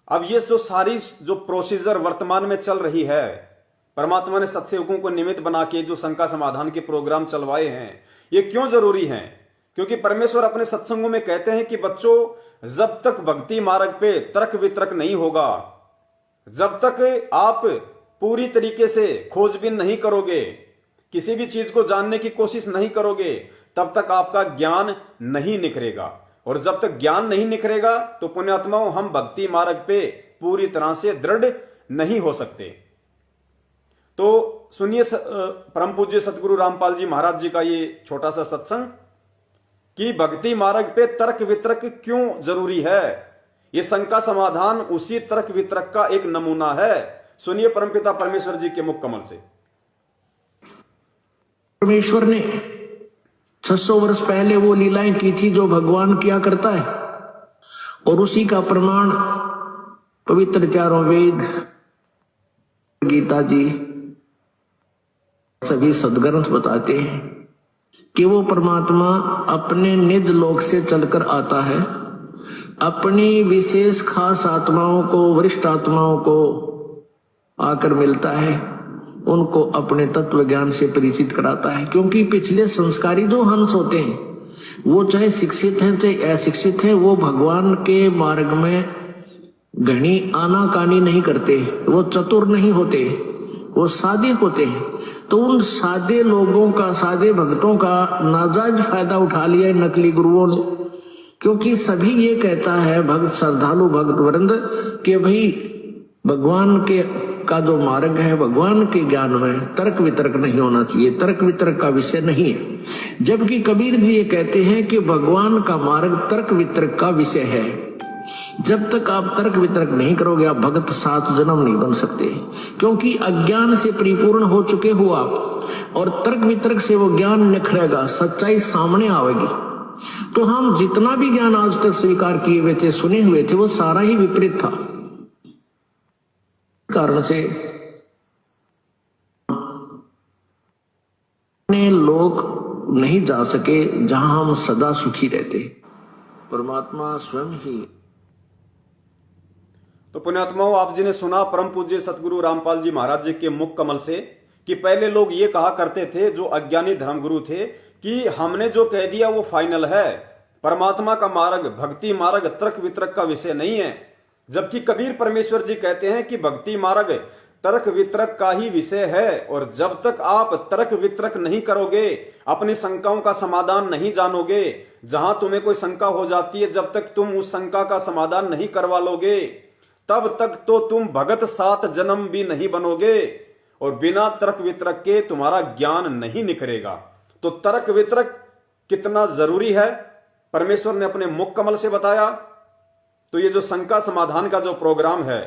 अब ये जो सारी जो प्रोसीजर वर्तमान में चल रही है, परमात्मा ने सत्सेवकों को निमित्त बना के जो शंका समाधान के प्रोग्राम चलवाए हैं, ये क्यों जरूरी हैं? क्योंकि परमेश्वर अपने सत्संगों में कहते हैं कि बच्चों, जब तक भक्ति मार्ग पे तर्क वितर्क नहीं होगा, जब तक आप पूरी तरीके से खोजबीन नहीं करोगे, किसी भी चीज को जानने की कोशिश नहीं करोगे, तब तक आपका ज्ञान नहीं निखरेगा। और जब तक ज्ञान नहीं निखरेगा तो पुण्यात्माओं, हम भक्ति मार्ग पे पूरी तरह से दृढ़ नहीं हो सकते। तो सुनिए परम पूज्य सतगुरु रामपाल जी महाराज जी का ये छोटा सा सत्संग कि भक्ति मार्ग पे तर्क वितर्क क्यों जरूरी है। ये शंका समाधान उसी तर्क वितर्क का एक नमूना है। सुनिए परमपिता परमेश्वर जी के मुख कमल से। परमेश्वर ने 600 वर्ष पहले वो लीलाएं की थी जो भगवान किया करता है, और उसी का प्रमाण पवित्र चारों वेद, गीता जी, सभी सदग्रंथ बताते हैं कि वो परमात्मा अपने निज लोक से चलकर आता है, अपनी विशेष खास आत्माओं को, वरिष्ठ आत्माओं को आकर मिलता है, उनको अपने तत्व ज्ञान से परिचित कराता है। क्योंकि पिछले संस्कारी जो हंस होते हैं, वो चाहे शिक्षित हैं चाहे अशिक्षित हैं, वो भगवान के मार्ग में घनी आनाकानी नहीं करते, वो चतुर नहीं होते, वो सादे होते हैं। तो उन सादे लोगों का, सादे भक्तों का नाजायज फायदा उठा लिया नकली गुरुओं ने। क्योंकि सभी ये कहता है भक्त, श्रद्धालु भक्त वृंद, कि भाई भगवान के का जो मार्ग है, भगवान के ज्ञान में तर्क वितर्क नहीं होना चाहिए, तर्क वितर्क का विषय नहीं है। जबकि कबीर जी ये कहते हैं कि भगवान का मार्ग तर्क वितर्क का विषय है। जब तक आप तर्क वितर्क नहीं करोगे, आप भगत 7 जन्म नहीं बन सकते। क्योंकि अज्ञान से परिपूर्ण हो चुके हो आप, और तर्क वितर्क से वो ज्ञान निखरेगा, सच्चाई सामने आएगी। तो हम जितना भी ज्ञान आज तक स्वीकार किए हुए थे, सुने हुए थे, वो सारा ही विपरीत था। कारण से लोग नहीं जा सके जहां हम सदा सुखी रहते। परमात्मा स्वयं ही। तो पुण्यात्माओं, आप जी ने सुना परम पूज्य सतगुरु रामपाल जी महाराज जी के मुख कमल से कि पहले लोग ये कहा करते थे, जो अज्ञानी धर्मगुरु थे, कि हमने जो कह दिया वो फाइनल है, परमात्मा का मार्ग, भक्ति मार्ग तर्क वितर्क का विषय नहीं है। जबकि कबीर परमेश्वर जी कहते हैं कि भक्ति मार्ग तर्क वितर्क का ही विषय है। और जब तक आप तर्क वितर्क नहीं करोगे, अपनी शंकाओं का समाधान नहीं जानोगे, जहां तुम्हें कोई शंका हो जाती है, जब तक तुम उस शंका का समाधान नहीं करवा लोगे, तब तक तो तुम भगत 7 जन्म भी नहीं बनोगे, और बिना तर्क वितर्क के तुम्हारा ज्ञान नहीं निखरेगा। तो तर्क वितर्क कितना जरूरी है, परमेश्वर ने अपने मुख कमल से बताया। तो ये जो शंका समाधान का जो प्रोग्राम है,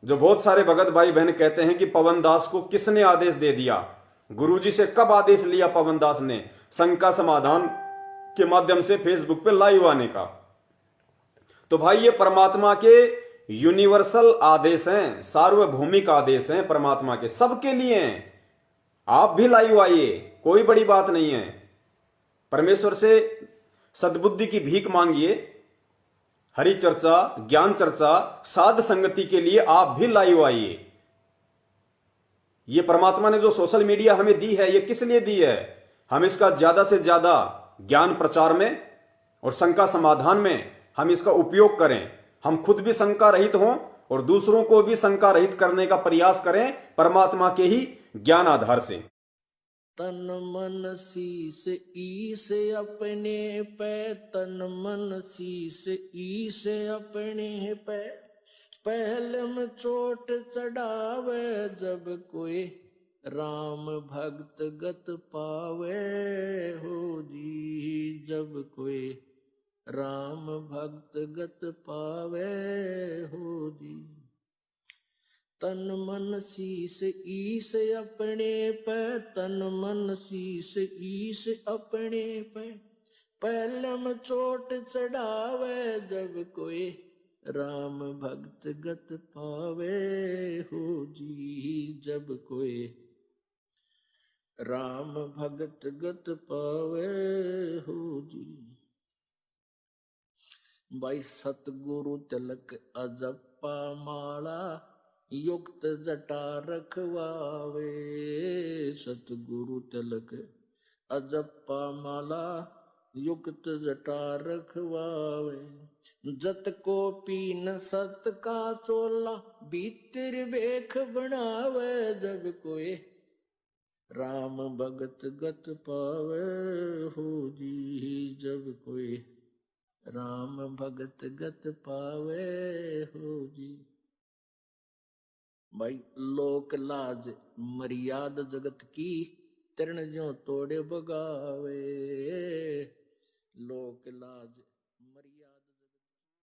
जो बहुत सारे भगत भाई बहन कहते हैं कि पवन दास को किसने आदेश दे दिया, गुरुजी से कब आदेश लिया पवन दास ने शंका समाधान के माध्यम से फेसबुक पे लाइव आने का। तो भाई ये परमात्मा के यूनिवर्सल आदेश हैं, सार्वभौमिक आदेश हैं परमात्मा के, सबके लिए हैं। आप भी लाइव आइए, कोई बड़ी बात नहीं है। परमेश्वर से सद्बुद्धि की भीख मांगिए, हरि चर्चा, ज्ञान चर्चा, साध संगति के लिए आप भी लाइव आइए। ये परमात्मा ने जो सोशल मीडिया हमें दी है, ये किस लिए दी है? हम इसका ज्यादा से ज्यादा ज्ञान प्रचार में और शंका समाधान में हम इसका उपयोग करें। हम खुद भी शंका रहित हों और दूसरों को भी शंका रहित करने का प्रयास करें परमात्मा के ही ज्ञान आधार से। तन मन शीस ईस अपने पे, तन मन शीस ईस अपने पे, पहले में चोट चढ़ावे जब कोई राम भक्त गत पावे हो जी, जब कोई राम भक्त गत पावे हो जी। तन मन शीस ईस अपने पे, तन मन शीस ईस अपने पे, पहलम चोट चढ़ावे जब कोई राम भक्त गत पावे हो जी, जब कोई राम भक्त गत पावे हो जी। भाई सतगुरु तिलक अजप्पा माला युक्त जटा रखवावे। सतगुरु तिलक अजप्पा माला युक्त जटा रखवावे। जत को पीन सत का चोला भीतर बेख बनावे। जब कोई राम भगत गत पावे हो जी। जब कोई राम भगत गत पावे हो जी। भाई लोक लाज मर्याद जगत की तरण ज्यों तोड़े बगावे। लोक लाज मर्यादा